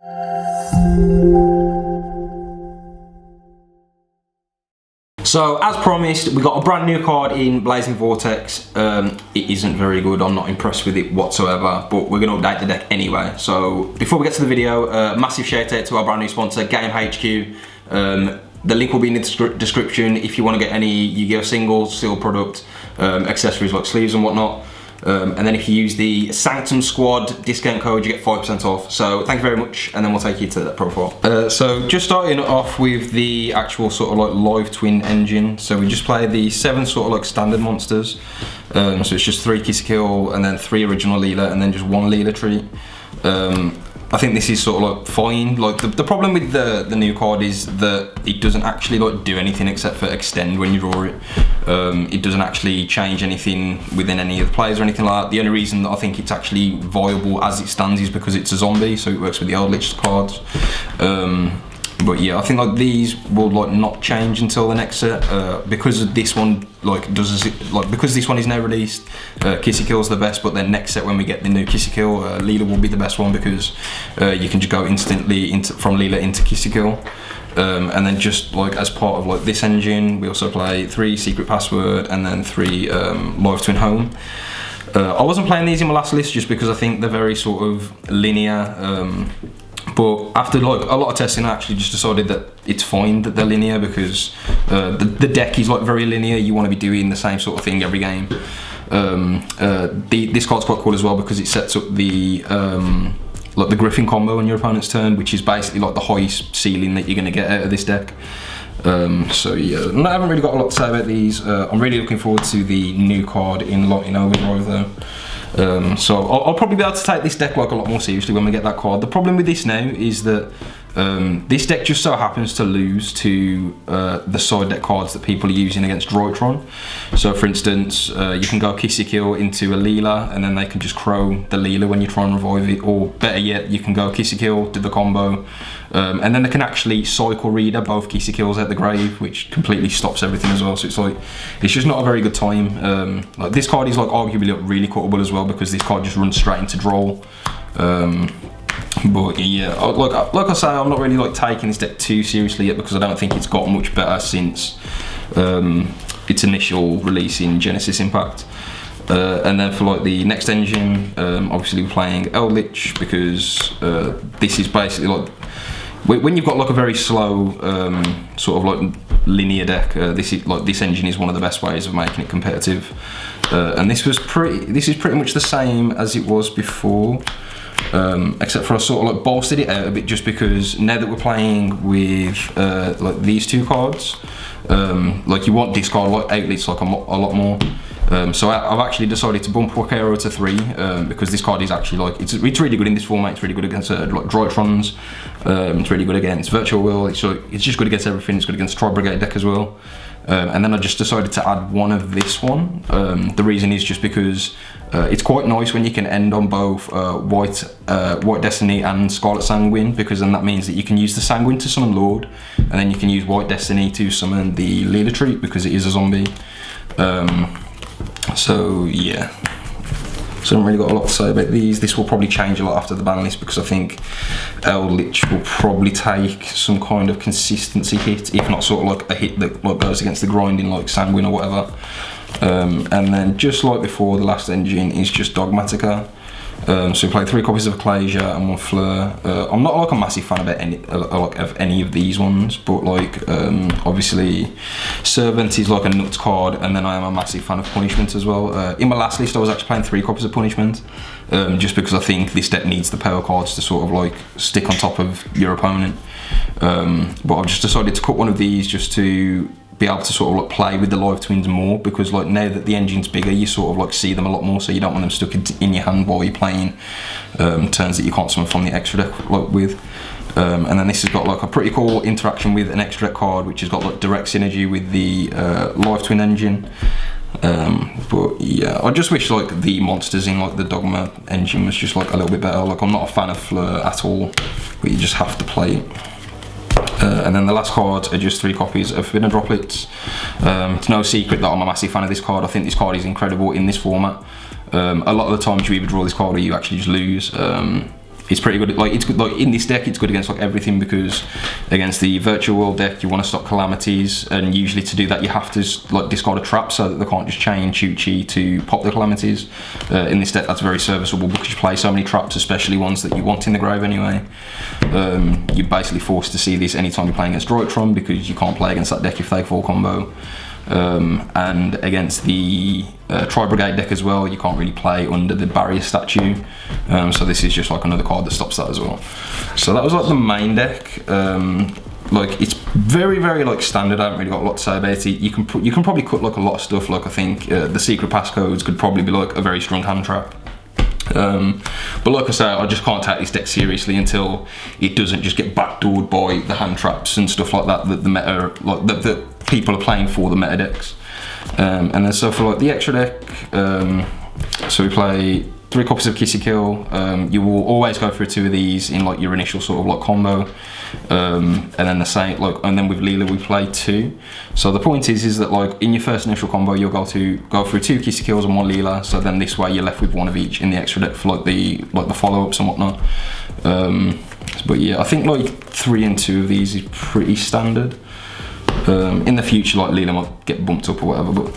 So, as promised, we got a brand new card in Blazing Vortex. It isn't very good, I'm not impressed with it whatsoever, but we're going to update the deck anyway. So, before we get to the video, massive shout out to our brand new sponsor, Game HQ. The link will be in the description if you want to get any Yu-Gi-Oh! Singles, sealed product, accessories like sleeves and whatnot. And then if you use the Sanctum Squad discount code, you get 5% off. So thank you very much, and then we'll take you to that profile. So just starting off with the actual sort of like live twin engine. So we just play the 7 sort of like standard monsters. So it's just 3 Kill, and then 3 original Leela, and then just 1 Leela treat. I think this is sort of like fine. Like the problem with the new card is that it doesn't actually like do anything except for extend when you draw it. It doesn't actually change anything within any of the plays or anything like that. The only reason that I think it's actually viable as it stands is because it's a zombie, so it works with the Eldlich cards. But yeah, I think like these will like not change until the next set because this one because this one is now released. Kill's the best, but then next set when we get the new Kill, Leela will be the best one because you can just go instantly from Leela into Kill. And then just like as part of like this engine, we also play 3 Secret Password and then 3 Live Twin Home. I wasn't playing these in my last list just because I think they're very sort of linear. But after like a lot of testing, I actually just decided that it's fine that they're linear because the deck is like very linear. You want to be doing the same sort of thing every game. This card's quite cool as well because it sets up the like the Griffin combo on your opponent's turn, which is basically like the highest ceiling that you're going to get out of this deck. So yeah, I haven't really got a lot to say about these. I'm really looking forward to the new card in Lightning Overdrive though. So I'll probably be able to take this deck like a lot more seriously when we get that card. The problem with this now is that this deck just so happens to lose to the side deck cards that people are using against Droitron. So for instance, you can go Kill into a Leela and then they can just crow the Leela when you try and revive it, or better yet, you can go Kill, do the combo, and then they can actually cycle Reader both Kills out the grave, which completely stops everything as well. So it's like, it's just not a very good time. Like this card is like arguably really cuttable as well because this card just runs straight into draw. But yeah, like I say, I'm not really like taking this deck too seriously yet because I don't think it's got much better since its initial release in Genesis Impact. And then for like the next engine, obviously we're playing Eldlich because this is basically like when you've got like a very slow sort of like linear deck, this engine is one of the best ways of making it competitive. And this is pretty much the same as it was before. Except for I sort of like bolstered it out a bit just because now that we're playing with like these 2 cards, like you want discard like outlets like a lot more. So I've actually decided to bump Wakero to 3 because this card is actually like it's really good in this format. It's really good against like Droitrons. It's really good against Virtual Will. It's just good against everything. It's good against Tri Brigade deck as well. And then I just decided to add 1 of this one. The reason is just because it's quite nice when you can end on both White Destiny and Scarlet Sanguine, because then that means that you can use the Sanguine to summon Lord, and then you can use White Destiny to summon the Leela treat because it is a zombie. So yeah, so I haven't really got a lot to say about these. This will probably change a lot after the ban list because I think Eldlich will probably take some kind of consistency hit, if not sort of like a hit that like goes against the grinding like Sanguine or whatever. And then just like before, the last engine is just Dogmatika. So we play 3 copies of Ecclesia and 1 Fleur. I'm not like a massive fan of any of these ones, but like obviously Servant is like a nuts card, and then I am a massive fan of Punishment as well. In my last list I was actually playing 3 copies of Punishment, just because I think this deck needs the power cards to sort of like stick on top of your opponent. But I've just decided to cut 1 of these just to be able to sort of like play with the live twins more, because like now that the engine's bigger, you sort of like see them a lot more, so you don't want them stuck in your hand while you're playing turns that you can't summon from the extra deck like with. And then this has got like a pretty cool interaction with an extra deck card, which has got like direct synergy with the live twin engine. But yeah, I just wish like the monsters in like the Dogma engine was just like a little bit better. Like I'm not a fan of Fleur at all, but you just have to play it. And then the last cards are just 3 copies of Forbidden Droplets. It's no secret that I'm a massive fan of this card. I think this card is incredible in this format. A lot of the times you either draw this card or you actually just lose. it's pretty good. Like it's good. Like in this deck, it's good against like everything, because against the virtual world deck, you want to stop calamities, and usually to do that, you have to like discard a trap so that they can't just chain Chi to pop the calamities. In this deck, that's very serviceable because you play so many traps, especially ones that you want in the grave anyway. You're basically forced to see this anytime you're playing against Droitron, because you can't play against that deck if they fall combo. And against the Tri-Brigade deck as well, you can't really play under the barrier statue, so this is just like another card that stops that as well. So that was like the main deck. Like it's very like standard. I haven't really got a lot to say about it. You can probably cut like a lot of stuff. Like I think the secret passcodes could probably be like a very strong hand trap. But like I say, I just can't take this deck seriously until it doesn't just get backdoored by the hand traps and stuff like that that the meta, like that people are playing for the meta decks. And then so for like the extra deck, so we play 3 copies of Kissy Kill. You will always go through 2 of these in like your initial sort of like combo, and then the same like, and then with Leela we play 2. So the point is that like in your first initial combo, you'll go through 2 Kissy Kills and 1 Leela. So then this way you're left with 1 of each in the extra deck for like the follow-ups and whatnot. But yeah, I think like 3 and 2 of these is pretty standard. In the future, like Leela might get bumped up or whatever, but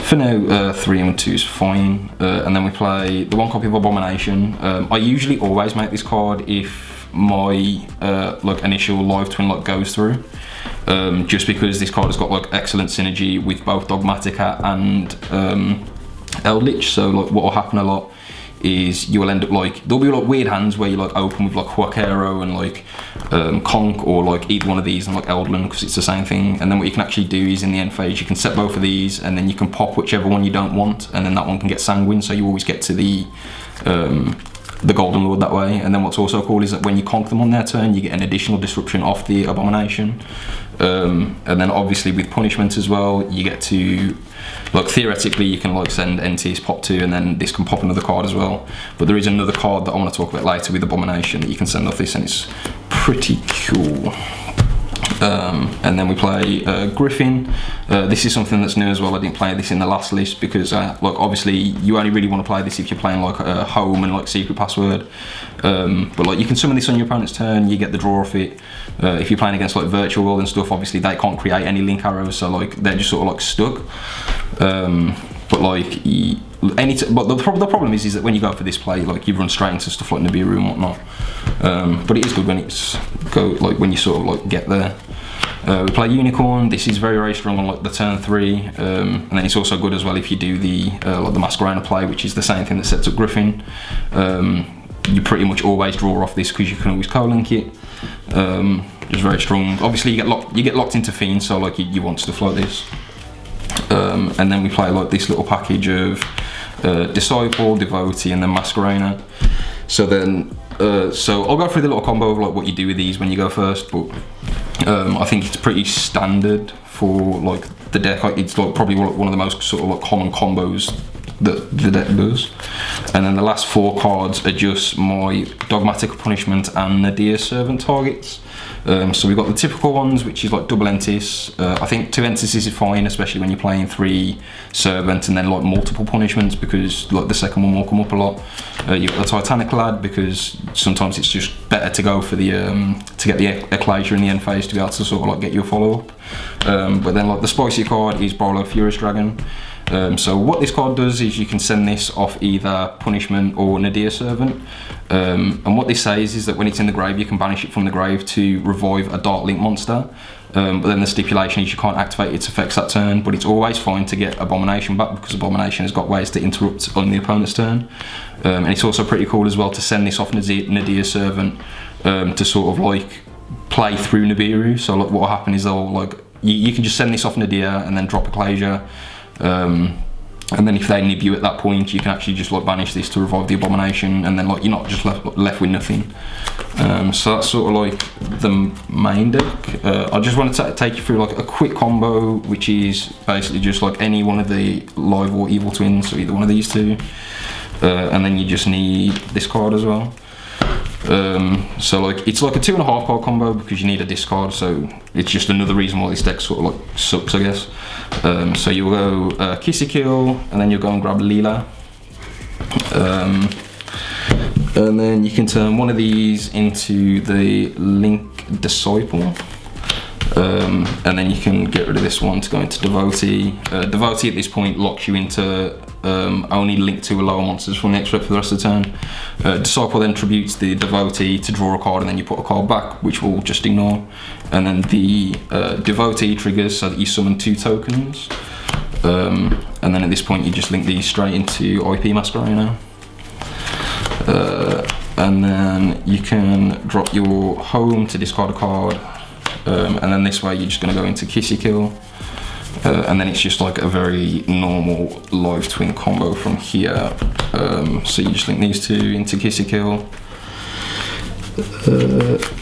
for now, 3 and 2 is fine. And then we play the 1 copy of Abomination. I usually always make this card if my like initial live twin like goes through, just because this card has got like excellent synergy with both Dogmatika and Eldlich. So like what will happen a lot is you will end up like, there'll be like weird hands where you like open with like Huaquero and like Conk, or like either one of these and like Eldland, because it's the same thing. And then what you can actually do is in the end phase you can set both of these, and then you can pop whichever one you don't want, and then that one can get Sanguine, so you always get to the Golden Lord that way. And then what's also cool is that when you conk them on their turn, you get an additional disruption off the Abomination. And then obviously with punishment as well, you get to like, theoretically you can like send NTs pop 2, and then this can pop another card as well. But there is another card that I want to talk about later with Abomination that you can send off this, and it's pretty cool. And then we play Griffin. This is something that's new as well. I didn't play this in the last list because like obviously you only really want to play this if you're playing like home and like secret password. But like you can summon this on your opponent's turn, you get the draw off it. If you're playing against like virtual world and stuff, obviously they can't create any link arrows, so like they're just sort of like stuck. But like but the problem is that when you go for this play, like you run straight into stuff like Nibiru and whatnot. But it is good when when you sort of like get there. We play Unicorn. This is very strong on like the turn 3, and then it's also good as well if you do the like the Masquerader play, which is the same thing that sets up Griffin. You pretty much always draw off this because you can always co-link it. Just very strong. Obviously you get locked into Fiend, so like you want stuff like this. And then we play like this little package of Disciple, Devotee, and then Masquerader. So then, so I'll go through the little combo of like what you do with these when you go first, but I think it's pretty standard for like the deck. Like, it's like probably one of the most sort of like common combos that the deck does. And then the last 4 cards are just my Dogmatic Punishment and Nadir Servant targets. So we've got the typical ones, which is like double Entis. I think 2 Entis is fine, especially when you're playing 3 Servant and then like multiple punishments, because like the second one will come up a lot. You've got the Titanic Lad, because sometimes it's just better to go for the to get the Ecclesia in the end phase to be able to sort of like get your follow up. But then like the spicy card is Borlow Furious Dragon. So what this card does is you can send this off either Punishment or Nadir Servant. And what this says is that when it's in the grave, you can banish it from the grave to revive a Dark Link monster. But then the stipulation is you can't activate its effects that turn, but it's always fine to get Abomination back, because Abomination has got ways to interrupt on the opponent's turn. And it's also pretty cool as well to send this off Nadir Servant to sort of like play through Nibiru. So like what will happen is they'll like, you can just send this off Nadir and then drop Ecclesia. And then if they nib you at that point, you can actually just like banish this to revive the Abomination, and then like you're not just left with nothing. So that's sort of like the main deck. I just want to take you through like a quick combo, which is basically just like any one of the live or evil twins, so either one of these 2. And then you just need this card as well. So like it's like a 2.5 card combo because you need a discard, so it's just another reason why this deck sort of like sucks, I guess. So you'll go Kissy Kill, and then you'll go and grab Leela. And then you can turn one of these into the Link Disciple. And then you can get rid of this one to go into Devotee. Devotee at this point locks you into only link to lower monsters from the next rep for the rest of the turn. Disciple then tributes the Devotee to draw a card, and then you put a card back, which we'll just ignore. And then the Devotee triggers so that you summon 2 tokens. And then at this point you just link these straight into IP Masquerader. And then you can drop your home to discard a card. And then this way you're just going to go into Kissy Kill, and then it's just like a very normal LIOV Twin combo from here. So you just link these 2 into Kissy Kill,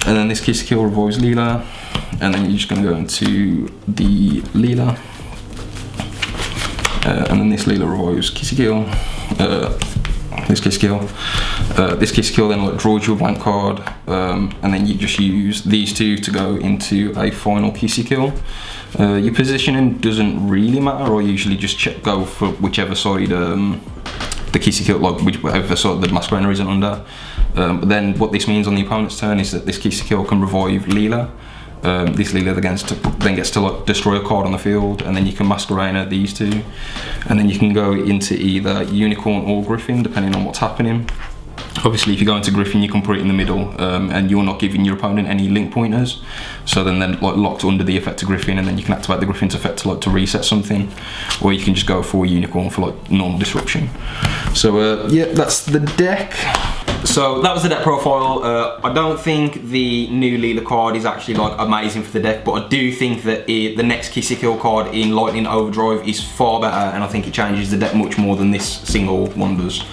and then this Kissy Kill revives Leela, and then you're just going to go into the Leela, and then this Leela revives Kissy Kill. This Kiss Kill. This Kiss Kill then like draws you a blank card, and then you just use these 2 to go into a final Kissy Kill. Your positioning doesn't really matter, or usually just go for whichever side the Kissy Kill, like whichever side the Masquerader isn't under. But then what this means on the opponent's turn is that this Kissy Kill can revive Leela. This Leela then gets to like destroy a card on the field, and then you can Masquerader these 2, and then you can go into either Unicorn or Griffin depending on what's happening. Obviously if you go into Griffin you can put it in the middle, and you're not giving your opponent any link pointers, so then they're like locked under the effect of Griffin, and then you can activate the Griffin's effect to reset something, or you can just go for Unicorn for like normal disruption. So yeah, that's the deck. So that was the deck profile. I don't think the new Leela card is actually like amazing for the deck, but I do think that the next Kissy Kill card in Lightning Overdrive is far better, and I think it changes the deck much more than this single one does.